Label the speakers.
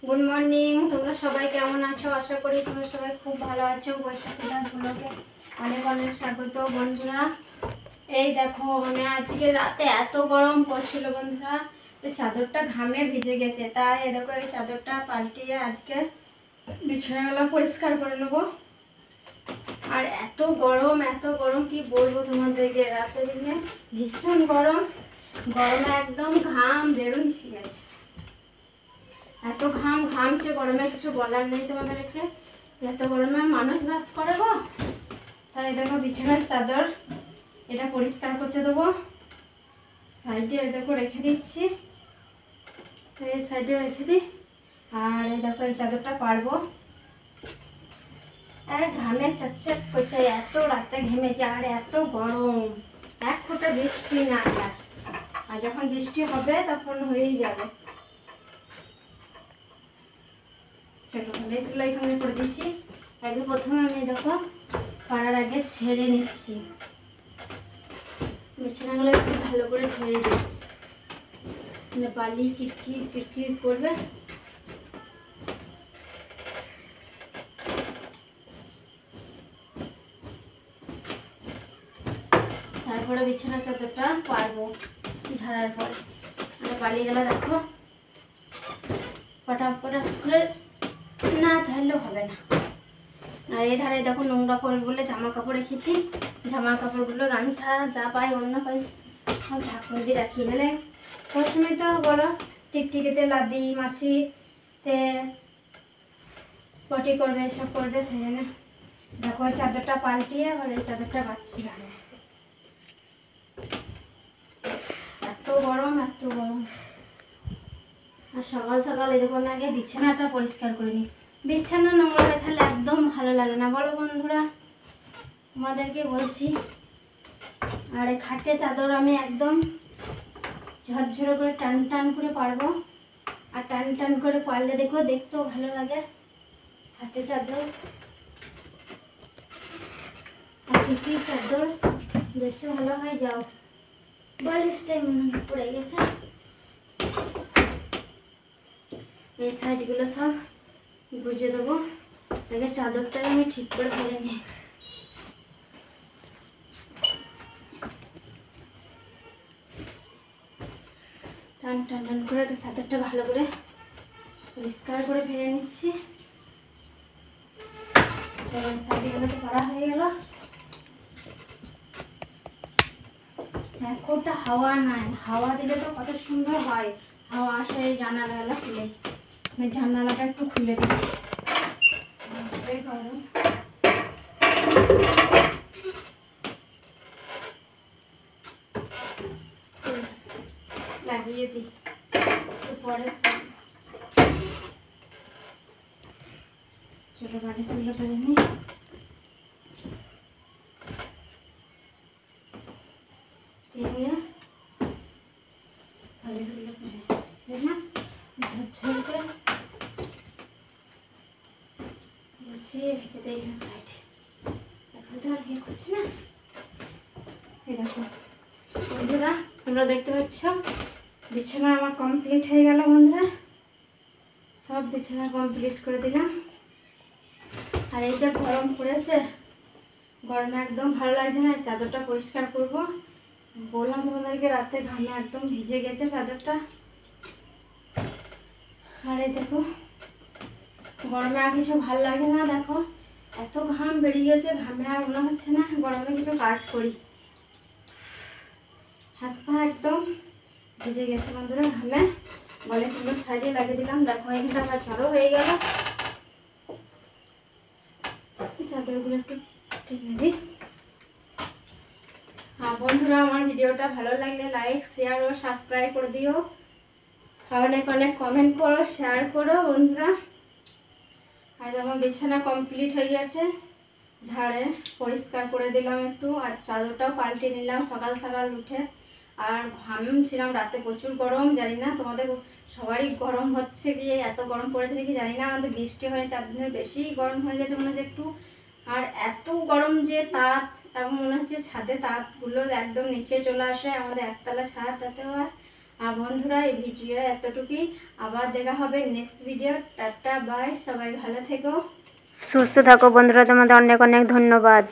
Speaker 1: Good morning. তোমরা সবাই কেমন আছো? আশা করি তোমরা সবাই খুব ভালো আছো। বৈশাখী দাসগুলোকে অনেক অনেক স্বাগত বন্ধুরা। এই দেখো, আমি আজকে রাতে এত গরম পড়ছিল বন্ধুরা, চাদরটা ঘামে ভিজে গেছে। তাই দেখো এই চাদরটা পাল্টিয়ে আজকে বিছানাগুলো পরিষ্কার করে নেবো। আর এত গরম কি বলবো তোমাদেরকে, রাতে দিনে ভীষণ গরম। গরমে একদম ঘাম বেরোইছি গেছে, এত ঘাম ঘামছে গরমে, কিছু বলার নেই তোমাদেরকে। এত গরমে মানুষ বাস করে গো। তাই দেখো বিছানার চাদর এটা পরিষ্কার করতে দেবো। সাইডে দেখো রেখে দিচ্ছি, এই সাইডে রেখে দিই। আর এই দেখো এই চাদরটা পারবো। আর ঘামে চটচট করছে, এত রাতে ঘেমেছে আর এত গরম। এক ফোঁটা বৃষ্টি না, আর যখন বৃষ্টি হবে তখন হয়েই যাবে। ছোটো ড্রেসগুলো এখানে করে দিচ্ছি। আগে প্রথমে আমি দেখো পাড়ার আগে ছেড়ে নিচ্ছি, বিছানাগুলো একটু ভালো করে ছেড়ে দিই, বালি কিরকির কিরকির করবে। তারপরে বিছানা চাদরটা পারবো ঝাড়ার পরে। আর বালিগুলো দেখো পটাপট করে না ঝাড়লেও হবে না। আর এই ধারে দেখো নোংরা করবে বলে জামা কাপড় রেখেছি। জামা কাপড়গুলো গামছা যা পাই অন্য পাই সব ঢাকনা দিয়ে রাখি, গেলে সবসময় তো বলো টিকটিকিতে লাদি মাছিতে পটি করবে, এসব করবে। সেই জন্য দেখো ওই চাদরটা পাল্টিয়ে আবার এই চাদরটা পাচ্ছি না। এত গরম এত গরম। আর সকাল সকাল এই দেখো আমি আগে বিছানাটা পরিষ্কার করে নিই। বিছানা নোংরা হয়ে থাকলে একদম ভালো লাগে না, বলো বন্ধুরা, তোমাদেরকে বলছি। আর এই খাটে চাদর আমি একদম ঝরঝরে করে টান টান করে পারবো। আর টান টান করে পারলে দেখো দেখতেও ভালো লাগে। খাটে চাদর আর সুতি চাদর বেশি ভালো হয়। যাও বালিশটাই মনে পড়ে গেছে। এই সাইডগুলো সব গুজে দেবো। আগে চাদরটাই আমি ঠিক করে ফেলে নিই। টান টান টান করে চাদরটা ভালো করে পরিষ্কার করে ফেলে নিচ্ছি। সাইডগুলো তো করা হয়ে গেল। একটা হাওয়া নাই, হাওয়া দিলে তো কত সুন্দর হয়। হাওয়া আসে জানালাটা খুলে, আমি জানালাটা একটু খুলে দিই। লাগিয়ে দিই পরে। ছোটো বালিশগুলো করে নিই। বালিশগুলো করে দেখলাম ঝরঝর করে গুছিয়ে রেখে দেয় সাইডে। এখন তো আর ইয়ে করছি না। এই দেখো বন্ধুরা, তোমরা দেখতে পাচ্ছ বিছানা আমার কমপ্লিট হয়ে গেল বন্ধুরা। সব বিছানা কমপ্লিট করে দিলাম। আর এই যে গরম পড়েছে, গরমে একদম ভালো লাগছে না। চাদরটা পরিষ্কার করব বললাম তোমাদেরকে, রাতে ঘামে একদম ভিজে গেছে চাদরটা। আর এই দেখো গরমে আর কিছু ভালো লাগে না। দেখো এত ঘাম বেরিয়ে গেছে, ঘামে আর মনে হচ্ছে না গরমে কিছু কাজ করি। হাত পা একদম ভিজে গেছে বন্ধুরা ঘামে। বালিশগুলো সাইডে লাগিয়ে দিলাম। দেখো এখানটা আমার ঝড়ো হয়ে গেল। চাদরগুলো একটু টেনে দিই। আর বন্ধুরা, আমার ভিডিওটা ভালো লাগলে লাইক শেয়ার ও সাবস্ক্রাইব করে দিও। অনেক অনেক কমেন্ট করো, শেয়ার করো বন্ধুরা। আর আমার বিছানা কমপ্লিট হয়ে গেছে, ঝাড়ে পরিষ্কার করে দিলাম একটু। আর চাদরটাও পাল্টে নিলাম সকাল সকাল উঠে। আর ঘামছিলাম রাতে, প্রচুর গরম। জানি না তোমাদের সবারই গরম হচ্ছে গিয়ে, এত গরম পড়েছে নাকি জানি না। আমাদের বৃষ্টি হয়েছে 4 দিনের বেশি গরম হয়ে গেছে মনে হচ্ছে একটু। আর এত গরম যে তাপ, এমন মনে হচ্ছে ছাদে তাপগুলো একদম নিচে চলে আসে। আমাদের একতলা ছাদ, তাতেও আর আর বন্ধুরা এই ভিডিও এতটুকুই, আবার দেখা হবে নেক্সট ভিডিও। টাটা বাই, সবাই ভালো থেকো, সুস্থ থাকো বন্ধুরা, তোমাদের অনেক অনেক ধন্যবাদ।